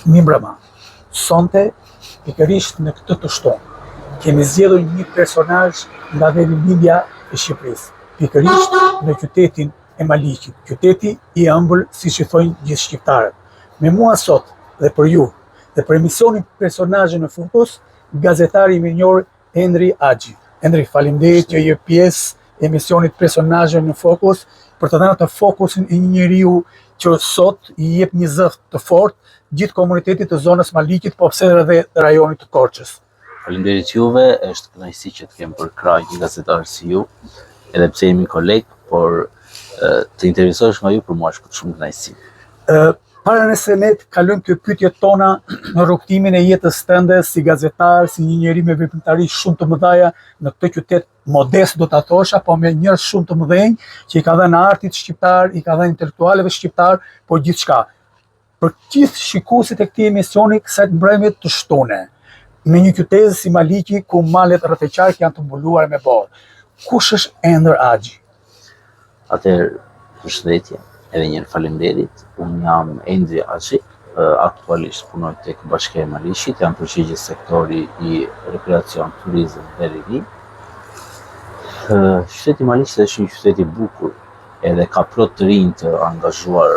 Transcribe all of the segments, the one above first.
Mimbrama, sonte, pikërisht në këtë të shtonë, kemi zgjedhur një personazh nga vendlindja e Shqipërisë, pikërisht në qytetin e Maliqit, qyteti i ëmbël, siç i thojnë gjithë shqiptarët. Me mua sot dhe për ju, dhe për emisionin Personazhe në Fokus, gazetari i mirënjohur Endri Axhi. Endri, faleminderit që je pjesë e emisionit Personazhe në Fokus për të dhënë të fokusin e një njeriu që sot i jep një zëvë të fortë gjithë komunitetit të zonës Maliqit, po pse edhe rajonit të Korçës. Faleminderit juve, është kënaqësi që të kem për krah një gazetar si ju, edhe pse jemi koleg, por të interesohesh nga ju për mua është shumë kënaqësi. Para nëse ne të kalojmë këto pyetjet tona në rrugtimin e jetës tënde si gazetar, si një njeri me veprimtari shumë të mëdha në këtë qytet modest do ta thosha, po me njerëz shumë të mëdhenj që i ka dhënë artit shqiptar, i ka dhënë intelektualëve shqiptar, po gjithçka. Për gjithë shikuesit e këtij emisioni, kësaj mbrëmje të shtune, në një qytet si Maliqi ku malet rreth e qark janë të mbuluara me borë. Kush është Ender Axhi? Atëherë, përshëndetje, edhe një herë faleminderit. Unë jam Endri Axhi, aktualisht punoj tek Bashkia e Maliqit, jam përgjegjës sektori i rekreacion, turizëm dhe rini. Qyteti i Maliqit është një qytet i bukur, edhe ka plot të rinj të angazhuar,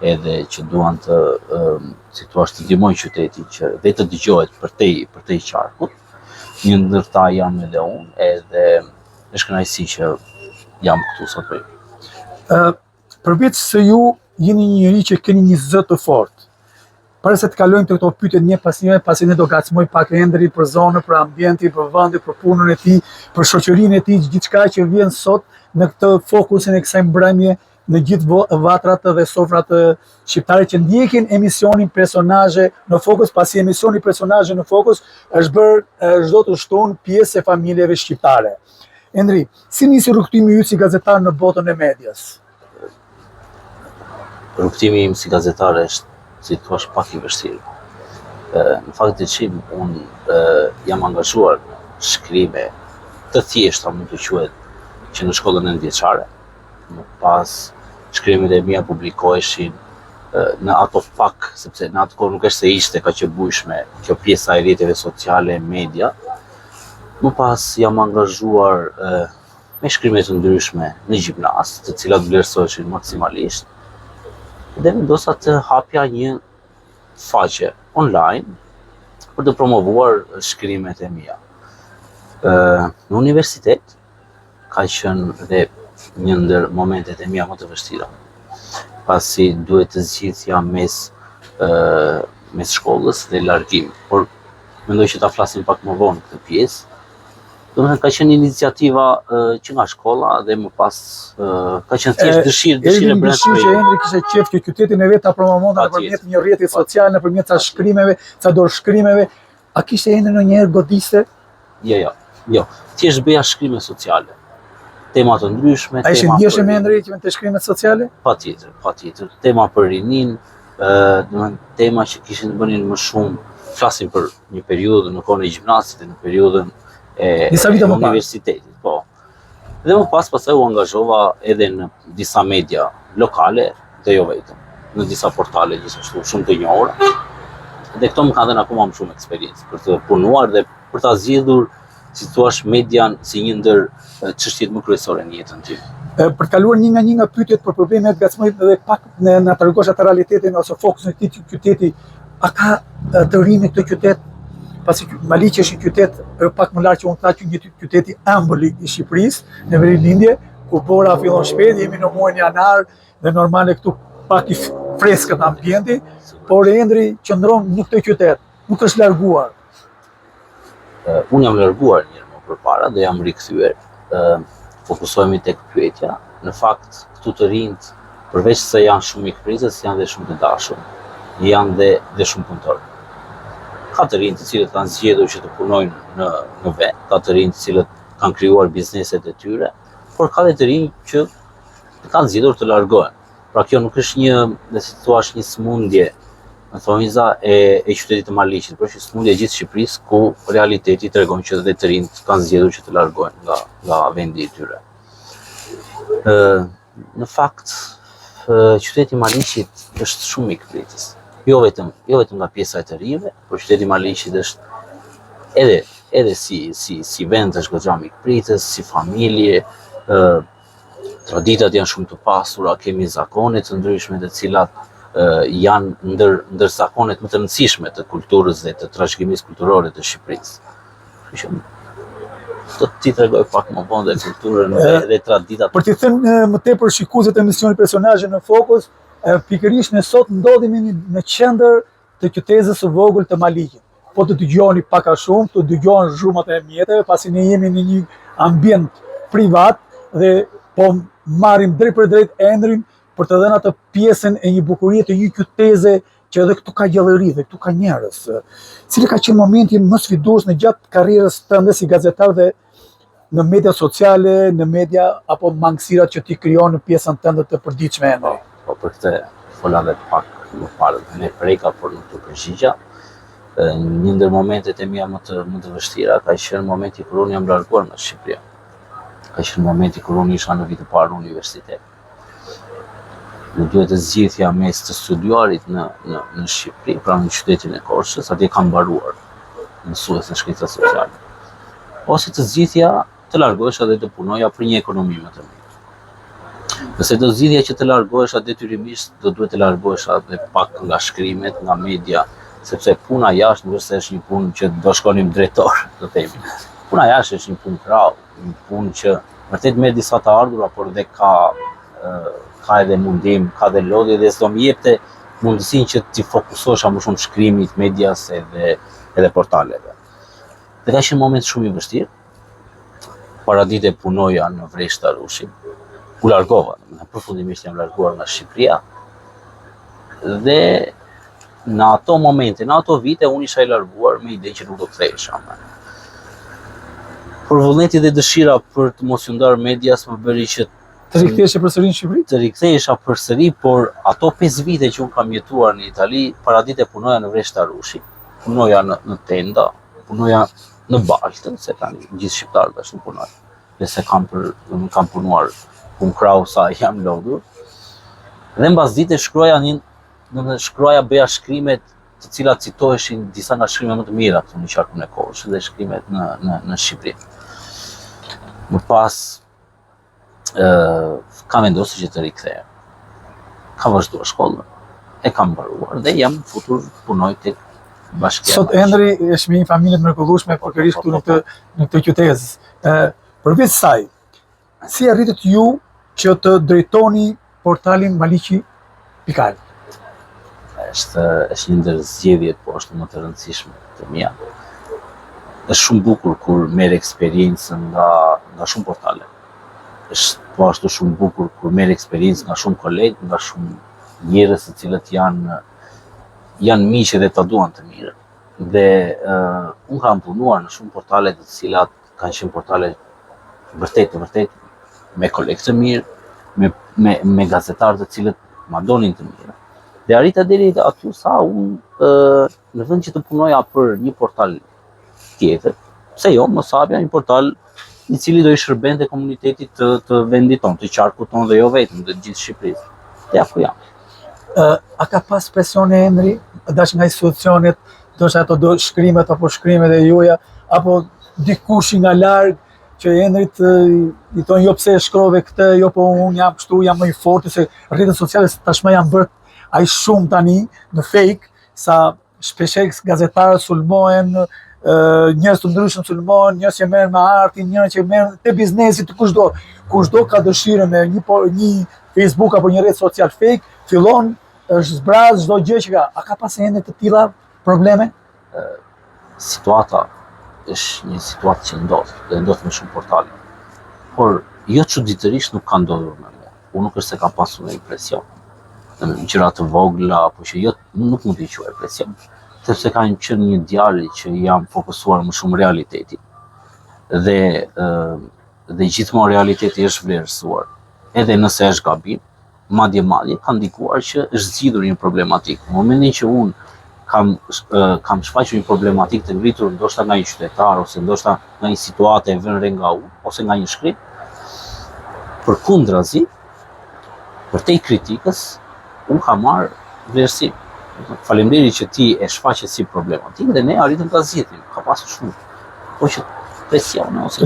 edhe që duan të si thua të ndihmojnë qytetin që dhe të dëgjohet për te qarkut. Një ndër ta jam edhe unë, edhe është kënaqësi që jam këtu sot për ju. Përveç se ju jeni një njeri që keni një zë të fortë. Para se të kalojmë të këto pyetje një pas njëre, pasi ne do gacmoj pak Endri për zonën, për ambientin, për vendin, për punën e tij, për shoqërinë e tij, gjithçka që vjen sot në këtë fokusin e kësaj mbrëmje në gjithë vatrat dhe sofrat shqiptare që ndjekin emisionin Personazhe në Fokus, pasi emisioni Personazhe në Fokus është bërë çdo të shtunë pjesë e familjeve shqiptare. Endri, si nisi rrugtimi yt si gazetar në botën e medias? Rrugtimi im si gazetar është, si thua, pak i vështirë. Në fakt të qim, unë jam angazhuar në shkrime të thjeshta, mund të quhet, që në shkollën nëntëvjeçare. Më pas, shkrimet e mia publikoheshin në ato fak, sepse në atë kohë nuk është se ishte ka që bujshme kjo pjesa e rrjeteve sociale, media. Më pas, jam angazhuar me shkrime të ndryshme në gjimnaz, të cilat vlerësoheshin maksimalisht. Dhe vendosa të hapja një faqe online për të promovuar shkrimet e mia. Në universitet ka qenë dhe një ndër momentet e mia më të vështira, pasi duhet të zgjidhja mes shkollës dhe largim, por mendoj që ta flasim pak më vonë këtë pjesë. Domethënë ka qenë iniciativa që nga shkolla dhe më pas ka qenë thjesht dëshirë brenda që Endri kishte qejf që qytetin e vet ta promovonte nëpërmjet një rrjeti social, nëpërmjet ca shkrimeve, ca dorëshkrimeve. A kishte Endri ndonjëherë godiste? Jo. Thjesht bëja shkrime sociale. Tema të ndryshme, A ishin ndjeshë me Endri që të shkrimet sociale? Patjetër. Tema për rinin, domethënë tema që kishin bënin më shumë, flasim për një periudhë në kohën e gjimnazit dhe në periudhën e universitetit, po. Dhe më pastaj u angazhova edhe në disa media lokale dhe jo vetëm, në disa portale gjithashtu shumë të njohura. Dhe këto më kanë dhënë akoma më shumë eksperiencë për të punuar dhe për ta zgjidhur, si thua, median si një ndër çështjet më kryesore në jetën time. Për të kaluar një nga pyetjet për problemet, gacmoj edhe pak na tregosh atë realitetin ose fokusin e këtij qyteti. A ka të rinë këtë qytet? Pasi Maliqi është një qytet pak më larg që unë thash, një qytet i ëmbël i Shqipërisë, në vendlindje, ku bora fillon shpejt, jemi në muajin janar dhe normale këtu pak i freskët ambienti, por Endri qëndron në këtë qytet, nuk është larguar. Unë jam larguar një herë më përpara dhe jam rikthyer. Fokusohemi tek pyetja. Në fakt, këtu të rinjt, përveç se janë shumë mikpritës, janë dhe shumë të dashur, janë dhe shumë punëtorë. Ka të rinj të cilët kanë zgjedhur që të punojnë në vend, ka të rinj të cilët kanë krijuar bizneset e tyre, por ka dhe të rinj që kanë zgjedhur të largohen. Pra kjo nuk është një, si thua, një smundje, në thonjza e qytetit të Maliqit, por është një smundje e gjithë Shqipërisë, ku realiteti tregon që dhe të rinjt kanë zgjedhur që të largohen nga vendi i tyre. Në fakt, qyteti i Maliqit është shumë mikpritës. jo vetëm nga pjesa e të rive, por qyteti Maliqit është edhe si vend është goxha mikpritës, si familje, traditat janë shumë të pasura, kemi zakone të ndryshme të cilat janë ndër zakonet më të rëndësishme të kulturës dhe të trashëgimisë kulturore të Shqipërisë. Kështu që do t'i tregoj pak më vonë dhe kulturën dhe traditat. Për t'i thënë më tepër shikuesit e emisionit Personazhe në Fokus, pikërisht ne sot ndodhemi në qendër të qytetit së vogël të Maliqit. Po të dëgjoni pak a shumë, të dëgjoni zhurmat e mjeteve, pasi ne jemi në një ambient privat dhe po marrim drejt për drejt emrin për të dhënë atë pjesën e një bukurie të një qyteze që edhe këtu ka gjallëri dhe këtu ka njerëz. Cili ka qenë momenti më sfidues në gjatë karrierës tënde si gazetar dhe në media sociale, në media apo mangësirat që ti krijon në pjesën tënde të përditshme Endri? Po për këtë fola edhe pak më parë me preka, por nuk të përgjigja. Një ndër momentet e mia më të vështira ka qenë momenti kur unë jam larguar nga Shqipëria. Ka qenë momenti kur unë isha në vit të parë universitet. Në duhet të zgjidhja mes të studiuarit në Shqipëri, pra në qytetin e Korçës, atje kam mbaruar mësues në shkencë sociale. Ose të zgjidhja të largohesha dhe të punoja për një ekonomi më të mirë. Nëse do zgjidhja që të largohesha detyrimisht, do duhet të largohesha dhe pak nga shkrimet, nga media, sepse puna jashtë nuk është një punë që do shkonim drejtor, do themi. Puna jashtë është një punë krau, një punë që vërtet me disa të ardhura, por dhe ka edhe mundim, ka edhe lodhje dhe s'do më jepte mundësinë që t'i fokusohesha më shumë shkrimit, medias edhe portaleve. Dhe ka qenë moment shumë i vështirë. Paradite punoja në Vreshtë të Arushin. U largova, përfundimisht jam larguar nga Shqipëria. Dhe në ato momente, në ato vite, unë isha i larguar me ide që nuk do kthehesha. Por vullneti dhe dëshira për të mos iu ndarë medias më bëri që të riktheheshe përsëri në Shqipëri? Të rikthehesha përsëri, por ato 5 vite që unë kam jetuar në Itali, paradite punoja në Vreshtë të Arushi, punoja në tenda, punoja në Baltën, se tani gjithë shqiptarët ashtu punojnë. Dhe se kam punuar punë krau sa jam lodhur. Dhe mbas dite shkruaja bëja shkrimet të cilat citoheshin disa nga shkrimet më të mira këtu në qarkun e Korçës dhe shkrimet në Shqipëri. Më pas kam vendosur që të rikthehem. Kam vazhduar shkollën, e kam mbaruar dhe jam futur punoj tek Bashkia. Sot Endri është me një familje të mrekullueshme përkërisht këtu në këtë qytet. Përveç saj, si arritët ju që të drejtoni portalin Maliqi.al? Është një ndër zgjedhjet po ashtu më të rëndësishme të mia. Është shumë bukur kur merr eksperiencën nga shumë portale. Është po ashtu shumë bukur kur merr eksperiencë nga shumë kolegë, nga shumë njerëz të cilët janë miqë dhe ta duan të mirë. Dhe unë kam punuar në shumë portale të cilat kanë qenë portale vërtet me kolegë të mirë, me gazetarë të cilët ma donin të mirë. Dhe arrita deri aty sa unë në vend që të punoja për një portal tjetër, pse jo, mos hapja një portal i cili do i shërbente komunitetit të vendit tonë, të qarkut tonë dhe jo vetëm, të gjithë Shqipërisë. Dhe aku jam. A ka pas presione Endri, dash nga institucionet, do shkrimet apo shkrimet e juaja, apo dikush nga larg që Endrit i thonë jo pse shkrove këtë, jo po unë jam kështu, jam më i fortë, se rrjetet sociale tashmë janë bërë aq shumë tani në fake, sa shpeshherë gazetarët sulmohen, njerëz të ndryshëm sulmohen, njerëz që merren me artin, njerëz që merren te biznesi të kushdo. Kushdo ka dëshirën me një Facebook apo një rrjet social fake, fillon është zbraz çdo gjë që ka. A ka pas ende të tilla probleme? Situata është një situatë që ndodh me shumë portale. Por jo çuditërisht nuk ka ndodhur me mua. Unë nuk është se kam pasur një presion. Në gjëra të vogla, apo që jo nuk mund t'i quaj presion. Sepse ka qenë një djalë që jam fokusuar më shumë realiteti. Dhe gjithmonë realiteti është vlerësuar. Edhe nëse është gabim, madje ka ndikuar që është zgjidhur një problematik. Në momentin që unë kam shfaqur një problematik të ngritur ndoshta nga një qytetar, ose ndoshta nga një situatë e vënë re nga unë, ose nga një shkrim, përkundrazi, për te kritikës, unë kam marrë vlerësim. Faleminderit që ti e shfaqe si problematik dhe ne arritëm ta zgjidhim. Ka pasur shumë. Po që presione ose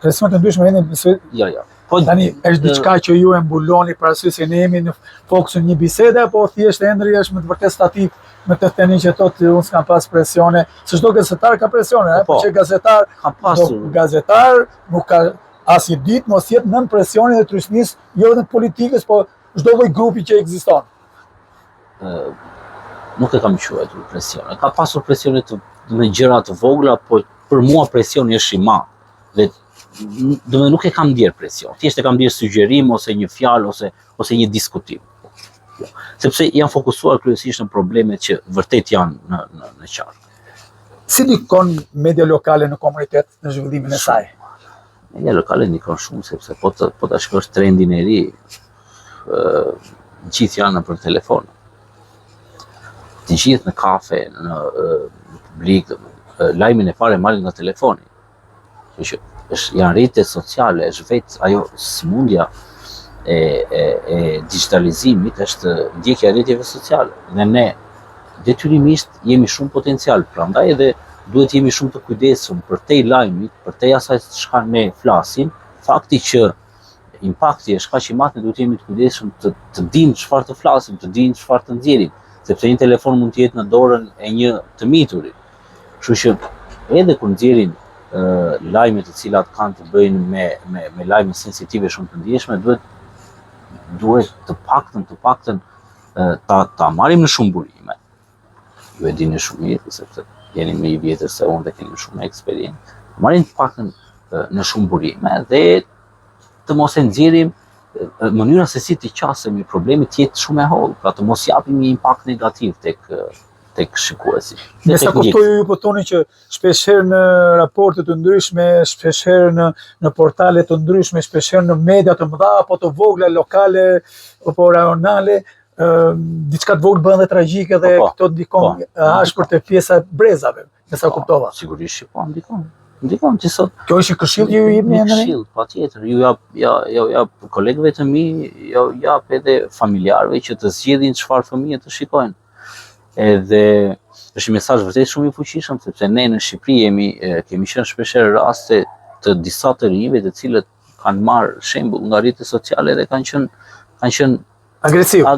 Presione të ndryshme vjen ja. Po tani është diçka që ju e mbuloni para sy se ne jemi në fokusin një bisede, apo thjesht Endri është me të vërtet statik me të thënë që thotë unë s'kam pas presione, se çdo gazetar ka presione, por që gazetar ka pasur gazetar nuk ka asnjë ditë mos jetë nën presionin e trysnisë, jo vetëm politikës, po çdo lloj grupi që ekziston. Nuk e kam quajtur presione. Ka pasur presione në gjëra të vogla, po për mua presioni është i madh. Dhe nuk e kam ndier presion. Thjesht e kam ndier sugjerim ose një fjalë ose një diskutim. Sepse janë fokusuar kryesisht në problemet që vërtet janë në qark. Si ndikon media lokale në komunitet në zhvillimin e saj? Media lokale ndikon shumë sepse po ta shikosh trendin e ri, gjithë janë nëpër telefon. Të gjithë në kafe, në publik, lajmin e parë marrin nga telefoni. Janë rrjetet sociale, është vetë ajo sëmundja e digitalizimit është ndjekja e rrjeteve sociale. Dhe ne detyrimisht jemi shumë potencial, prandaj edhe duhet jemi shumë të kujdesshëm për te lajmit, për te asaj çka ne flasim, fakti që impakti është kaq i madh, ne duhet jemi të kujdesshëm të dimë çfarë të flasim, të dimë çfarë të nxjerrim, sepse një telefon mund të jetë në dorën e një të miturit. Kështu që edhe kur nxjerrin lajme të cilat kanë të bëjnë me lajme sensitive shumë të ndjeshme, duhet të paktën ta marrim në shumë burime. Ju e dini shumë mirë, sepse jeni më i vjetër se unë dhe keni shumë eksperiencë. Marrim të paktën në shumë burime dhe të mos e nxjerrim mënyra se si të qasemi problemit të jetë shumë e hollë, pra të mos japim një impakt negativ tek shikuesi. Me sa kuptoj ju po thoni që shpeshherë në raporte të ndryshme, shpeshherë në portale të ndryshme, shpeshherë në media të mëdha apo të vogla lokale apo rajonale, diçka të vogël bën dhe tragjike dhe këto ndikon ashpër te pjesa e brezave, me sa kuptova. Sigurisht që po ndikon që sot. Kjo është këshill ju jepni një këshill, patjetër. Ju jap kolegëve të mi, ju jap edhe familjarëve që të zgjedhin çfarë fëmijë të shikojnë. Edhe është një mesazh vërtet shumë i fuqishëm, sepse ne në Shqipëri kemi qenë shpeshherë raste të disa të rinjve të cilët kanë marrë shembull nga rrjetet sociale dhe kanë qenë agresiv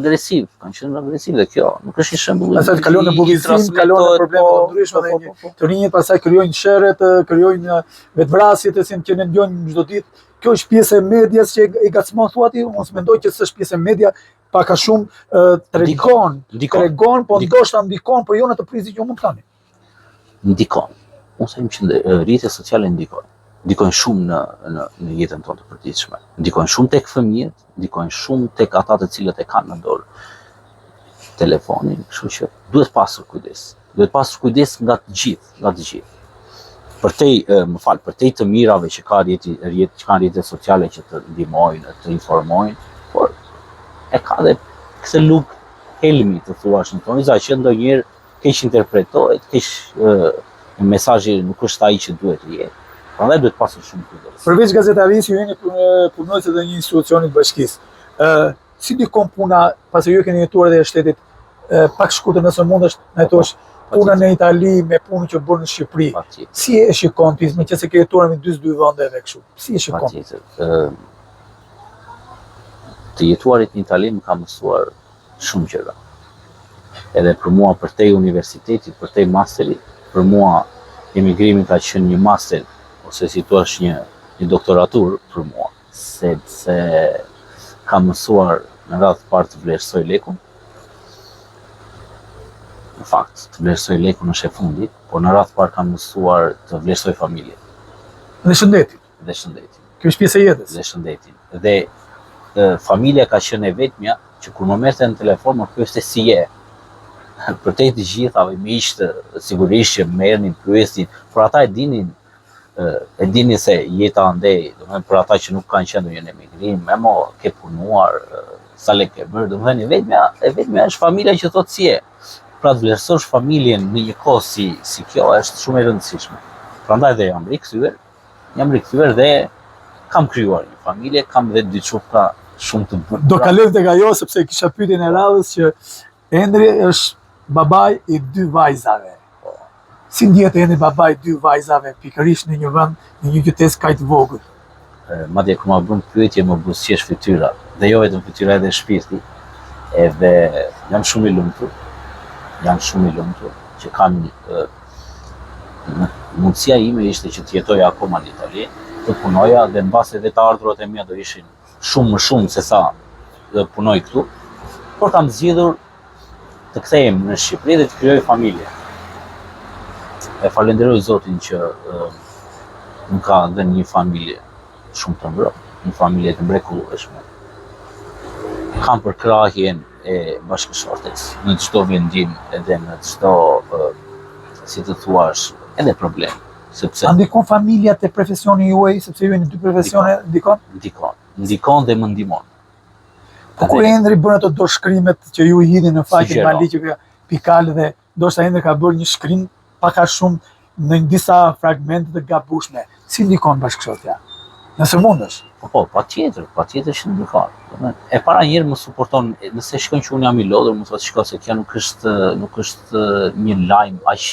dhe kjo nuk është një shembull. Pastaj kalon në bullizim, kalon në probleme të ndryshme dhe të rinjët pastaj krijojnë sherret, krijojnë vetvrasje të cilën që ne ndjojmë çdo ditë. Kjo është pjesë e medias që e gacmon thuati, unë s'mendoj që s'është pjesë e media, pak a shumë tregon, po ndoshta ndikon, por jo në të prizit që mund të thani. Ndikon. Unë them që rrjetet sociale ndikojnë shumë në jetën tonë të përditshme. Ndikojnë shumë tek fëmijët, ndikojnë shumë tek ata të cilët e kanë në dorë telefonin, kështu që duhet pasur kujdes. Duhet pasur kujdes nga të gjithë. Për te të mirave që kanë rrjetet sociale që të ndihmojnë, të informojnë, por e ka dhe këtë lugë helmi të thuash në tonë, që ndonjëherë keq interpretohet, mesazhi nuk është ai që duhet të jetë. Prandaj duhet pasur shumë kujdes. Përveç gazetarisë, ju jeni punonjës edhe një institucioni të bashkisë. Si ndikon puna, pasi ju keni jetuar edhe në shtetit, pak shkurtër nëse mundesh na jetosh puna në Itali me punën që bën në Shqipëri. Si e shikon ti, meqense ke jetuar në 42 vende edhe kështu? Si e shikon? Patjetër. Të jetuarit në Itali më ka mësuar shumë gjëra. Edhe për mua për te universitetit, për te masterit, për mua emigrimi ka qenë një master ose si thua një doktoratur për mua, sepse ka mësuar në radhë të parë të vlerësoj lekun. Në fakt, të vlerësoj lekun është e fundit, por në radhë të parë kam mësuar të vlerësoj familjen. Dhe shëndetin. Kjo është pjesë e jetës. Dhe shëndetin. Dhe familja ka qenë e vetmja që kur më merrte në telefon më pyeste si je. Për te të gjithave miqtë sigurisht që merrnin, pyesin, por ata e dinin se jeta andej, domethënë për ata që nuk kanë qenë në emigrim, ke punuar, sa lek ke bërë, domethënë e vetmja është familja që thotë si je. Pra të vlerësosh familjen në një kohë si kjo është shumë e rëndësishme. Prandaj dhe jam rikthyer dhe kam krijuar një familje, kam dhe dy çufta shumë të bukur. Do kalojmë tek ajo sepse kisha pyetjen e radhës që Endri është babai i 2 vajzave. Si ndjehet jeni babai i 2 vajzave, pikërisht në një vend, në një qytet kaq të vogël? Madje kur ma bën pyetje më buzëqesh fytyra, dhe jo vetëm fytyra edhe shpirti. Edhe jam shumë i lumtur. Jam shumë i lumtur që kam mundësia ime ishte që të jetoja akoma në Itali, të punoja dhe mbase edhe të ardhurat e mia do ishin shumë më shumë se sa dhe punoj këtu, por kam zgjedhur të kthehem në Shqipëri dhe të krijoj familje. E falenderoj Zotin që më ka dhënë një familje shumë të ngrohtë, një familje të mrekullueshme. Kam përkrahjen e bashkëshortes në çdo vendim edhe në çdo si të thuash edhe problem, sepse ndikon familja te profesioni juaj, sepse ju jeni 2 profesione, ndikon dhe më ndihmon. Po kur Endri bën ato do shkrimet që ju i hidhin në faqen Maliqi Pikal dhe ndoshta Endri ka bërë një shkrim pak a shumë në disa fragmente të gabueshme. Si ndikon bashkëshortja? Nëse mundesh. Po, patjetër që ndikon. E para njëherë më suporton, nëse shikon që unë jam i lodhur, më thotë shiko se kjo nuk është një lajm aq,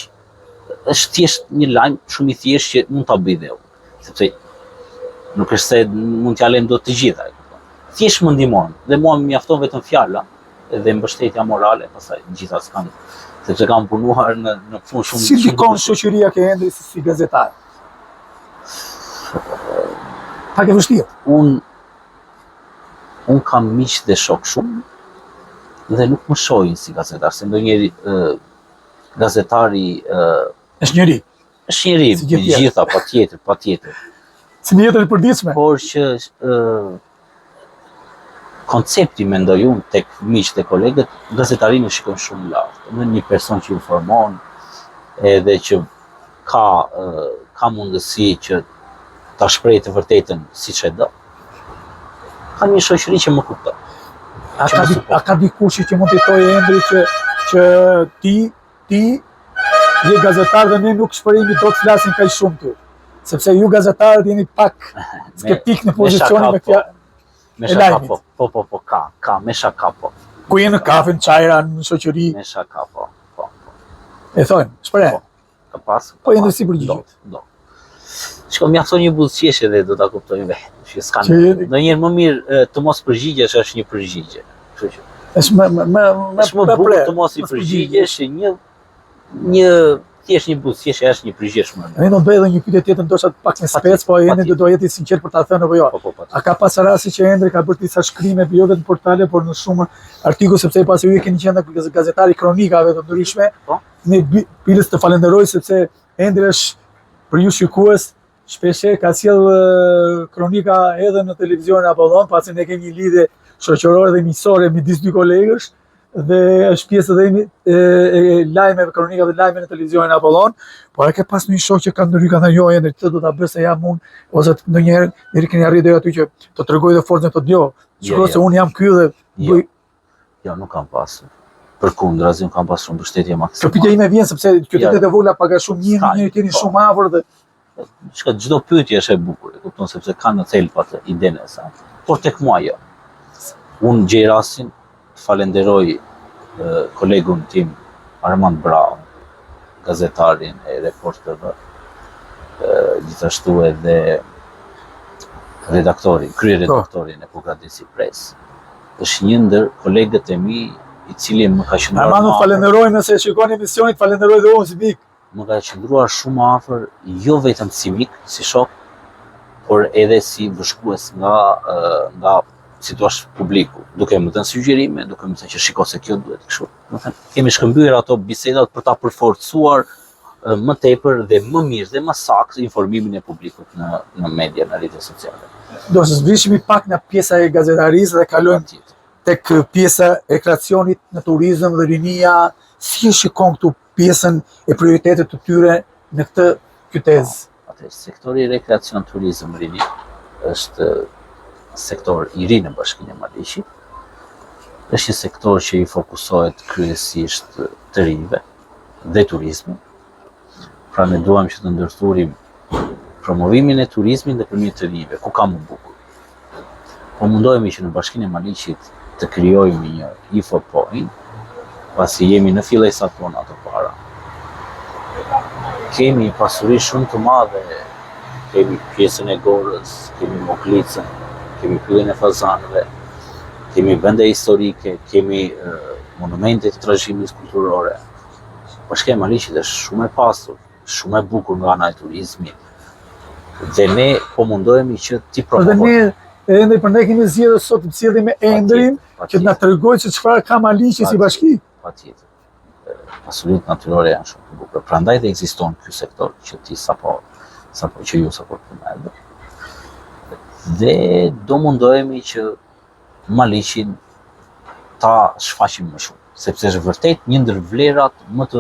është thjesht një lajm shumë i thjeshtë që mund ta bëj dhe unë, sepse nuk është se mund t'ja lëm dot të gjitha. Thjesht më ndihmon dhe mua më mjafton vetëm fjala dhe mbështetja morale, pastaj gjitha s'kan, sepse kam punuar në punë shumë. Si ndikon shoqëria ke Endri si gazetar? Pak e vështirë. Unë kam miq dhe shok shumë dhe nuk më shohin si gazetar, se ndonjëri gazetari është njëri. Është njëri, me gjitha, patjetër. Si në jetën e përditshme. Por që koncepti mendoj unë tek miqt e kolegët, gazetarinë e shikon shumë lart. Në një person që informon edhe që ka mundësi që ta shprehë të vërtetën siç e do. Ka një shoqëri që më kupton. A ka dikush që mund të thotë Endri që ti je gazetar dhe ne nuk shprehemi dot flasin kaq shumë ty. Sepse ju gazetarët jeni pak skeptik në pozicionin me fjalë. Mesha kapo. Po, ka mesha kapo. Ku jeni në kafe, në çajra, në shoqëri? Mesha kapo. Po. E thonë, shpreh. Ka pas. Po Endri si përgjigjet. Do. Shko mjafton një buzëqeshje dhe do ta kuptojnë vetë. Që s'kan. Ndonjëherë më mirë të mos përgjigjesh është një përgjigje. Kështu që. Është më bukur të mos i përgjigjesh një thjesht një buzëqeshje është një përgjigje shumë. Ne do të bëj edhe një pyetje tjetër ndoshta pak më spec, po Endri do jeti sinqert për ta thënë apo jo. A ka pas rasti që Endri ka bërë disa shkrime jo vetëm në portale, por në shumë artikuj, sepse pas ju keni qenë gazetari kronikave të ndryshme. Ne pilës të falenderoj sepse Endri është për ju shikues shpeshe ka sjell kronika edhe në televizionin Apollon, pasi ne kemi një lidhje shoqërore dhe miqësore midis 2 kolegësh dhe është pjesë edhe e lajmeve, kronikave dhe lajmeve në televizionin Apollon, por e ke pas një shok që ka ndërhyjë ka thënë jo Endri, këtë do ta bëj se jam unë, ose ndonjëherë deri keni arritur deri aty që të tregoj dhe forcën të jo. Shikoj se unë jam ky dhe bëj. Jo, nuk kam pasur. Përkundrazi, unë kam pasur shumë mbështetje maksime. Kjo pyetje ime vjen sepse qytetet e vogla pak a shumë njëri tjetrin shumë afër dhe çdo pyetje është e bukur, e kupton, sepse kanë në thelb atë idenë e saj. Por tek mua jo. Unë gjej rastin të falenderoj kolegun tim Armand Brown, gazetarin e Report TV, gjithashtu edhe kryeredaktorin e Pukradisi Press. Është një ndër kolegët e mi i cili më ka qendruar. Armand, falenderoj nëse e shikoni emisionin, falenderoj dhe unë si mik. Më ka qendruar shumë afër, jo vetëm si mik, si shok, por edhe si vëshkues nga si thua publiku, duke më dhënë sugjerime, duke më thënë që shiko se kjo duhet kështu. Do thënë, kemi shkëmbyer ato bisedat për ta përforcuar më tepër dhe më mirë dhe më saktë informimin e publikut në media, në rrjetet sociale. Do të zbrishemi pak nga pjesa e gazetarisë dhe kalojmë tek pjesa e kreacionit në turizëm dhe rinia. Si e shikon këtu pjesën e prioritetet të tyre në këtë qytet? Sektori rekreacion turizëm rini është sektor i ri në Bashkinë e Maliqit. Është një sektor që i fokusohet kryesisht të rinjve dhe turizmit. Pra ne duam që të ndërthurim promovimin e turizmit nëpërmjet të rinjve, ku ka më bukur. Po mundohemi që në Bashkinë e Maliqit të krijojmë një info point pasi jemi në fillesat tona të para. Kemi pasuri shumë të madhe, kemi pjesën e Gorës, kemi Moklicën, kemi pyllin e Fazanëve, kemi vende historike, kemi monumente të trashëgimisë kulturore. Bashkia e Maliqit është shumë e pasur, shumë e bukur nga ana e turizmit. Dhe ne po mundohemi që t'i promovojmë. Dhe ne ende prandaj kemi zgjedhur sot të cilësim me Endrin që të na tregojë se çfarë ka Maliqi si bashki. Patjetër. Pasuritë natyrore janë shumë të bukura. Prandaj dhe ekziston ky sektor që ti sapo përmendë. Dhe do mundohemi që Maliqin ta shfaqim më shumë, sepse është vërtet një ndër vlerat më të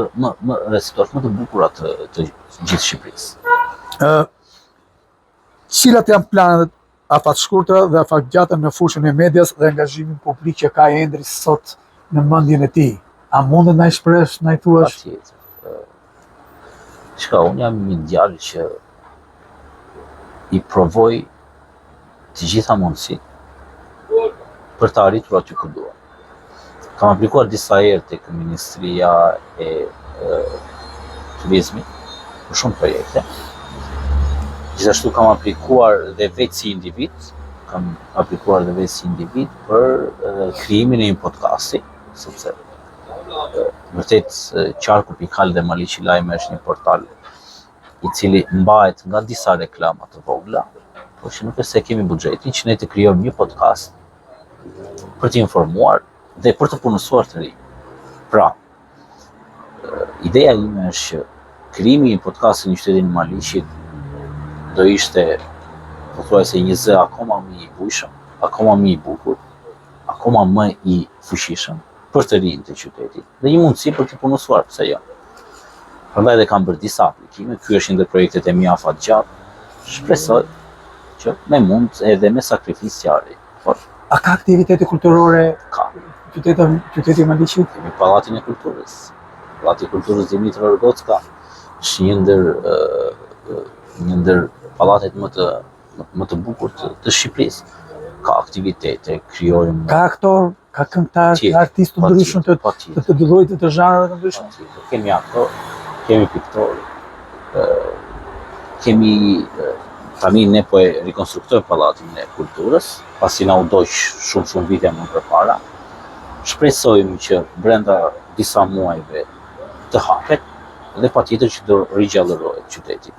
bukura të gjithë Shqipërisë. Cilat janë planet afat-shkurtra dhe afat-gjata në fushën e medias dhe angazhimin publik që ka Endri sot në mendjen e tij? A mundet na i shpresh, na i thuash? Patjetër. Unë jam një djalë që i provoj të gjitha mundësitë për të arritur aty ku dua. Kam aplikuar disa herë tek Ministria e Turizmit për shumë projekte. Gjithashtu kam aplikuar dhe vetë si individ, për krijimin e një podcasti, sepse vërtet Qarku Pikal dhe Maliqi Lajme është një portal i cili mbahet nga disa reklama të vogla, por që nuk është se kemi buxhetin që ne të krijojmë një podcast për të informuar dhe për të punësuar të rinj. Pra, ideja ime është që krijimi i një podcasti në qytetin e Maliqit do ishte pothuajse një zë akoma më i bujshëm, akoma më i bukur, akoma më i fuqishëm për të rinjtë të qytetit dhe një mundësi për të punësuar, pse jo. Prandaj dhe kam bërë disa aplikime, ky është një ndër projektet e mia afatgjatë. Shpresoj që me mund edhe me sakrificë të arrijë. A ka aktivitete kulturore? Ka. Qyteti i Maliqit? Kemi Pallatin e Kulturës. Pallati i Kulturës Dimitër Rogocka është një ndër pallatet më të bukur të Shqipërisë. Ka aktivitete, krijojmë. Ka aktor, ka këngëtar, ka artistë të ndryshëm të llojit të zhanreve të ndryshëm. Kemi aktor, kemi piktor, kemi tani ne po e rikonstruktojmë Pallatin e Kulturës, pasi na u doq shumë vite më përpara. Shpresojmë që brenda disa muajve të hapet dhe patjetër që do rigjallërohet qyteti.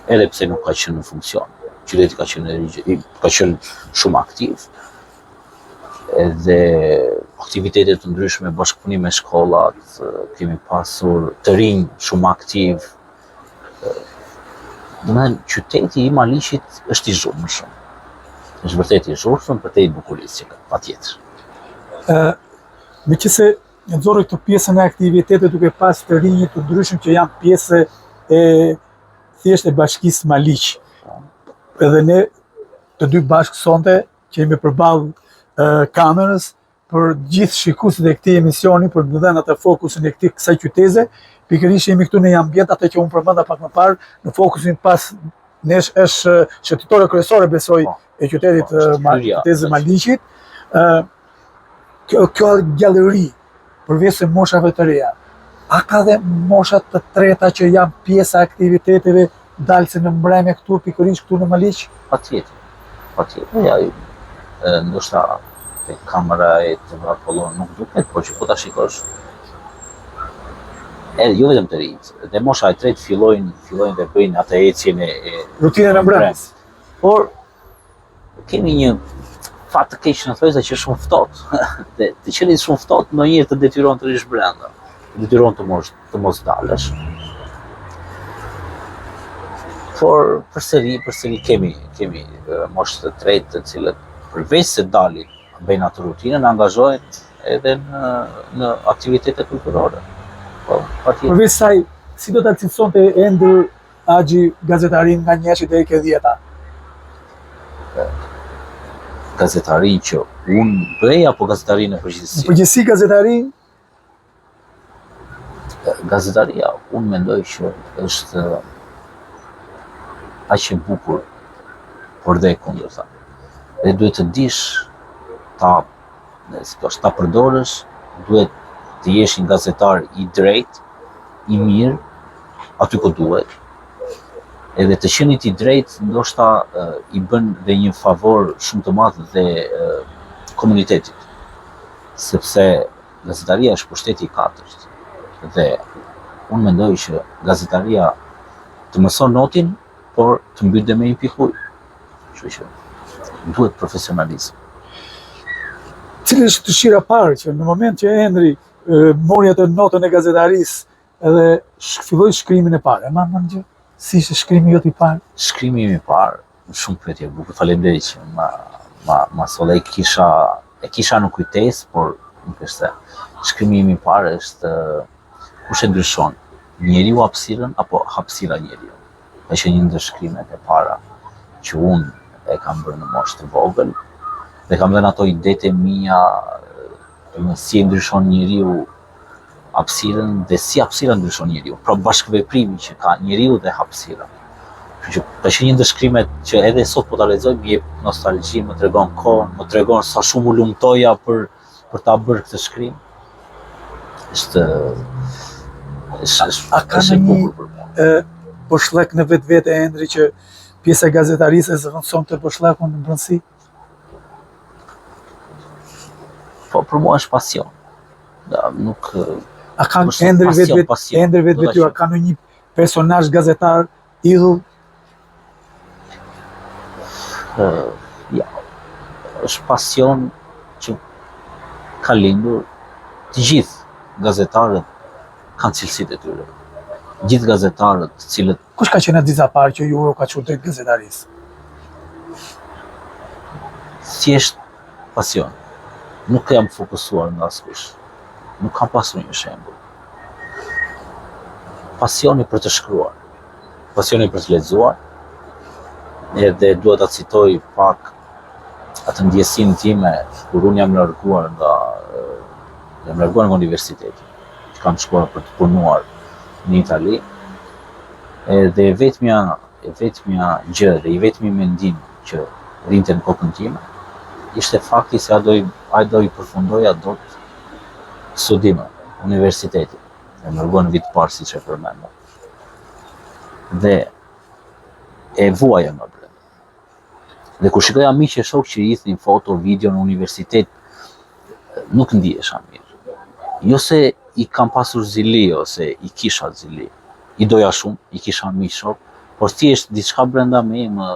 Edhe pse nuk ka qenë në funksion. Qyteti ka qenë shumë aktiv. Edhe aktivitete të ndryshme, bashkëpunim me shkollat, kemi pasur të rinj shumë aktiv. Domethënë qyteti i Maliqit është i zhurmshëm. Është vërtet i zhurmshëm për te i bukurisë që ka, patjetër. Meqense nxorroj këtë pjesën e aktivitetet duke pas të rinj të ndryshëm që janë pjesë e thjesht e bashkisë Maliq. Edhe ne të dy bashkë sonte që jemi përballë kamerës për gjithë shikuesit e këtij emisioni për të dhënë atë fokusin e kësaj qyteze. Pikërisht jemi këtu në një ambient atë që unë përmenda pak më parë, në fokusin pas nesh është shëtitore kryesore besoj e qytetit qytetës Maliqit. Kjo gjalleri, përveç se moshave të reja, a ka dhe moshat të treta që janë pjesë e aktiviteteve dalse në mbrëmje këtu pikërisht këtu në Maliq? Patjetër. Ja, ndoshta te kamera e të Apollon nuk duket, por që po ta shikosh jo vetëm të rinjt, dhe mosha e tretë fillojnë dhe bëjnë atë ecjen e rutinën e mbrëmjes. Por kemi një fat të keq në thojza që është shumë ftohtë. Dhe të qenë shumë ftohtë ndonjëherë të detyron të rish brenda, të detyron të mos dalësh. Por përsëri kemi moshë të tretë të cilët përveç se dalin bëjnë atë rutinën, angazhohen edhe në aktivitete kulturore. Përveç saj, si do ta cilësonte Ender Axhi gazetarin nga 1 deri ke 10? Gazetarin që unë bëj apo gazetarin në përgjithësi? Në përgjithësi gazetarin? Gazetaria, unë mendoj që është aq e bukur, por dhe e kundërta. Dhe duhet të dish ta përdorësh, duhet të jesh një gazetar i drejt, i mirë, aty ku duhet, edhe të qenit i drejt ndoshta i bën dhe një favor shumë të madh dhe komunitetit, sepse gazetaria është pushteti i katërt dhe unë mendoj që gazetaria të mëson notin, por të mbyt dhe me një pikë ujë. Kështu që duhet profesionalizëm. Cili është dëshira parë që në moment që Endri mori atë notën e gazetarisë edhe filloi shkrimin e parë, ma më gjë? Si ishte shkrimi jot i parë? Shkrimi im i parë, shumë pyetje bukur, faleminderit që ma solle, e kisha në kujtesë, por nuk është se. Shkrimi im i parë është kush e ndryshon, njeriu hapësirën apo hapësira njeriu. Është një ndër shkrimet e para që unë e kam bërë në moshë të vogël dhe kam dhënë ato idetë e mia, si e ndryshon njeriu hapësirën dhe si hapësira ndryshon njeriu. Pra bashkëveprimi që ka njeriu dhe hapësira. Kështu që është një ndër shkrimet që edhe sot po ta lexoj më jep nostalgji, më tregon kohën, më tregon sa shumë u lumtoja për ta bërë këtë shkrim. Është bukur për mua. Boshllëk në vetvete Endri që pjesa e gazetarisë e zëvendësonte boshllëkun në brendësi? Po për mua është pasion. Nuk A ka Endri vetë a ka ndonjë personazh gazetar idhull? Ja, është pasion që ka lindur. Të gjithë gazetarët kanë cilësitë e tyre. Gjithë gazetarët të cilët... Kush ka qenë ditë parë që ju ka qenë drejt gazetarisë? Thjesht pasion. Nuk jam fokusuar nga askush. Nuk kam pasur një shembull. Pasioni për të shkruar, pasioni për të lexuar, edhe duhet ta citoj pak atë ndjesinë time kur unë jam larguar nga universiteti. Kam shkuar për të punuar në Itali, edhe vetmja gjë dhe i vetmi mendim që rrinte në kokën time ishte fakti se ai do i përfundoja dot studimin universiteti. E më larguar në vit parë siç e përmenda. Dhe e vuaja nga brenda. Dhe kur shikoja miq e shok që i thnin foto, video në universitet, nuk ndihesha mirë. Jo se i kam pasur zili ose i kisha zili. I doja shumë, i kisha miq shok, por thjesht diçka brenda me më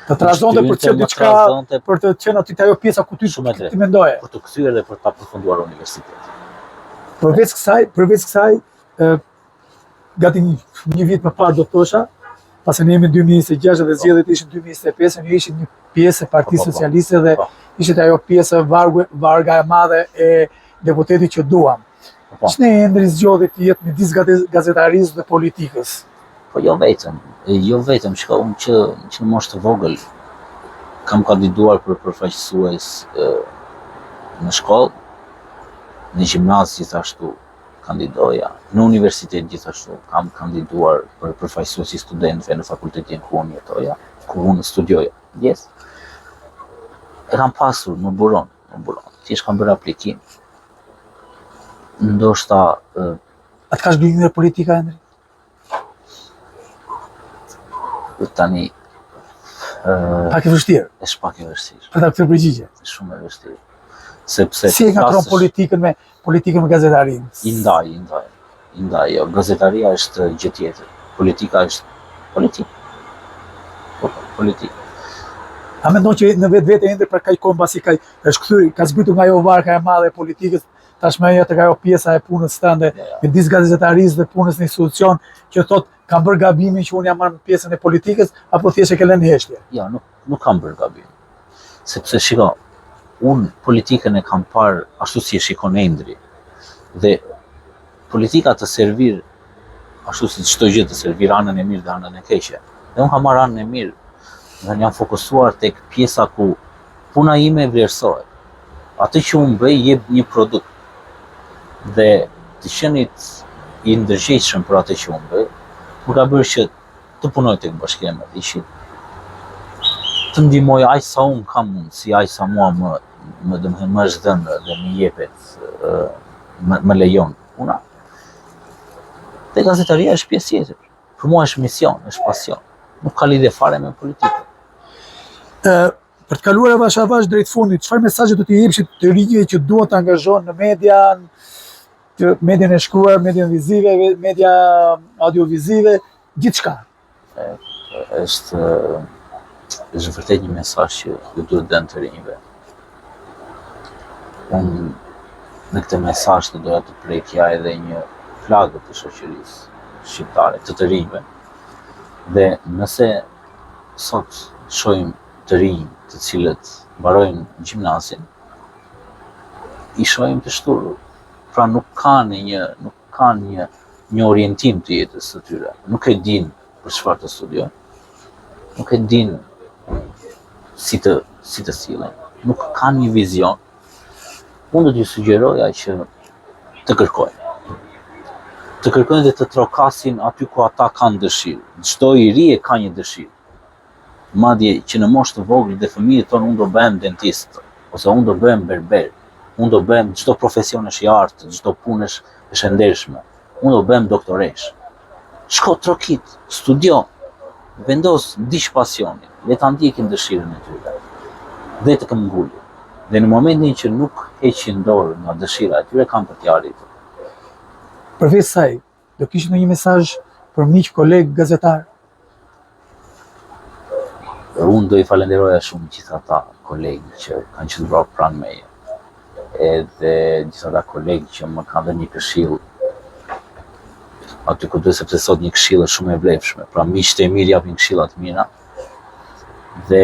të trazonte për të diçka, për të qenë aty ajo pjesa ku ti mendoje. Për të kthyer dhe për ta përfunduar universitetin. Përveç kësaj, gati një vit më parë do të thosha, pasi ne jemi në 2026 dhe zgjedhjet ishin 2025, ne ishim një pjesë e Partisë Socialiste dhe ishte ajo pjesë varga e madhe e deputetit që duam. Ç'ne Endri zgjodhi të jetë midis gazetarisë dhe politikës? Po jo vetëm, shka unë që në moshë të vogël kam kandiduar për përfaqësues në shkollë, në gjimnaz gjithashtu kandidoja, në universitet gjithashtu kam kandiduar për përfaqësues i studentëve në fakultetin ku unë jetoja, ku unë studioja. Yes. E kam pasur, më buron, thjesht kam bërë aplikim. Ndoshta... A të ka zhvilluar politika, Endri? Tani... Pak e vështirë? Është pak e vështirë. Për ta këtë përgjigje? Shumë e vështirë. Sepse... Si e ka tron politikën me gazetarinë? I ndaj, jo. Gazetaria është gjë tjetër. Politika është politikë. A mendon që në vetvete Endri për kaq kohë mbasi ka zbritur nga ajo varka e madhe e politikës, tashmë ajo tek ajo pjesa e punës tënde, midis gazetarisë dhe punës në institucion, që thotë kam bërë gabimin që unë jam marrë pjesën e politikës, apo thjesht e ke lënë heshtje? Jo, nuk kam bërë gabim. Sepse shiko, unë politikën e kam parë ashtu si e shikon Endri. Dhe politika të servir ashtu si çdo gjë të servir anën e mirë dhe anën e keqe. Dhe unë kam marrë anën e mirë. Dhe jam fokusuar tek pjesa ku puna ime vlerësohet. Atë që unë bëj jep një produkt. Dhe të qenit i ndërgjegjshëm për atë që unë bëj, më ka bërë që të punoj tek Bashkia e Madhishit, të ndihmoj aq sa unë kam mundësi, aq sa mua më është dhënë dhe më jepet, më lejon puna. Dhe gazetaria është pjesë tjetër. Për mua është mision, është pasion. Nuk ka lidhje fare me politikën. Për të kaluar avash drejt fundit, çfarë mesazhe do t'i jepshit të rinjve që duan të angazhohen në median e shkruar, median vizive, media audiovizive, gjithçka? Është vërtet një mesazh që ju duhet dënë të rinjve. Unë në këtë mesazh të doja të prekja edhe një flagë të shoqërisë shqiptare, të rinjve. Dhe nëse sot shohim të rinj të cilët mbarojnë gjimnazin, i shohim të shturur. Pra nuk kanë një orientim të jetës së tyre. Nuk e din për çfarë të studiojnë. Nuk e din si të sillen. Nuk kanë një vizion. Unë do t'ju sugjeroja që të kërkojnë. Të kërkojnë dhe të trokasin aty ku ata kanë dëshirë. Çdo i ri e ka një dëshirë. Madje që në moshë të vogël dhe fëmijët tonë unë do bëhem dentist, ose unë do bëhem berber, unë do bëhem çdo profesion është i artë, çdo punë është e ndershme, unë do bëhem doktoresh. Shko trokit, studio, vendos ndiq pasionin, le ta ndjekin dëshirën e tyre. Dhe të këmbgulin. Dhe në momentin që nuk heqin dorë nga dëshira e tyre, kanë për t'i arritur. Përveç saj, do kishte ndonjë mesazh për miq, kolegë, gazetar? Unë do i falenderoja shumë gjithë ata kolegë që kanë qëndruar pranë meje. Edhe gjithë ata kolegë që më kanë dhënë një këshill. Aty ku duhet, sepse sot një këshill është shumë e vlefshme. Pra miqtë e mirë japin këshilla të mira. Dhe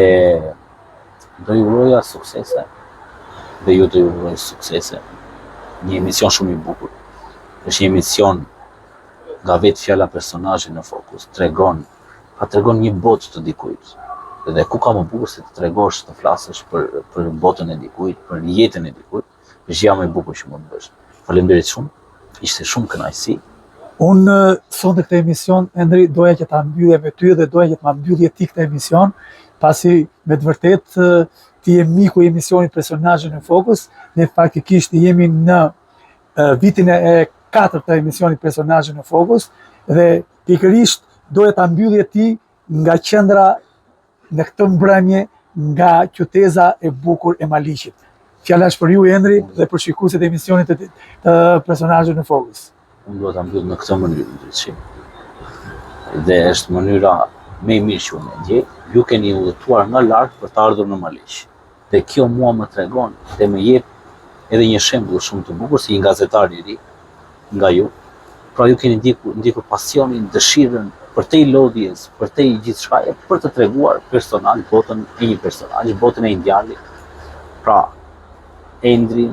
do ju uroja suksese. Dhe ju do ju uroj suksese. Një emision shumë i bukur. Është një emision nga vetë fjala personazhi në fokus. Tregon një botë të dikujt. Dhe ku ka më bukur se të tregosh, të flasësh për botën e dikujt, për jetën e dikujt, është gjëja më e bukur që mund të bësh. Faleminderit shumë. Ishte shumë kënaqësi. Unë sonte këtë emision, Endri, doja që ta mbyllje me ty dhe doja që të ma mbyllje ti këtë emision, pasi me të vërtet ti je miku i emisionit Personazhi në Fokus, ne faktikisht jemi në vitin e 4 të emisionit Personazhi në Fokus, dhe pikërisht doja ta mbyllje ti nga qendra në këtë mbrëmje, nga qyteza e bukur e Maliqit. Fjala është për ju, Endri, dhe për shikuesit e emisionit të Personazhi në Fokus. Unë do ta mbyll në këtë mënyrë, ndryshim. Dhe është mënyra më e mirë që unë e ndjej. Ju keni udhëtuar nga lart për të ardhur në Maliq. Dhe kjo mua më tregon dhe më jep edhe një shembull shumë të bukur si një gazetar i ri nga ju. Pra ju keni ndjekur pasionin, dëshirën për te i lodhjes, për te i gjithë shkaje, për të treguar personal botën e një personazh, botën e një djalit. Pra, Endri,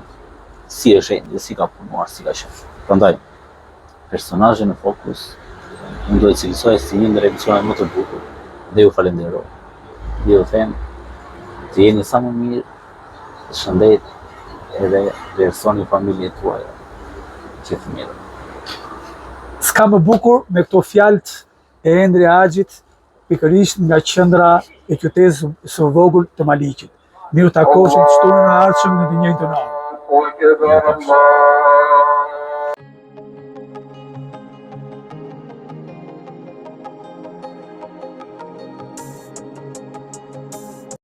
si është Endri, si ka punuar, si ka qenë. Prandaj, Personazhi në Fokus, unë do të cilësoj si një ndër emisionet më të bukur, dhe ju falenderoj. Dhe ju them, të jeni sa më mirë, të shëndet, edhe vlerësoni familjen tuaj, që të mirë. S'ka më bukur me këto fjalët e Endri Axhit, pikërisht nga qendra e qytetit së vogël të Maliqit. Miru takoheshim shtunën e ardhshëm në të njëjtën orë.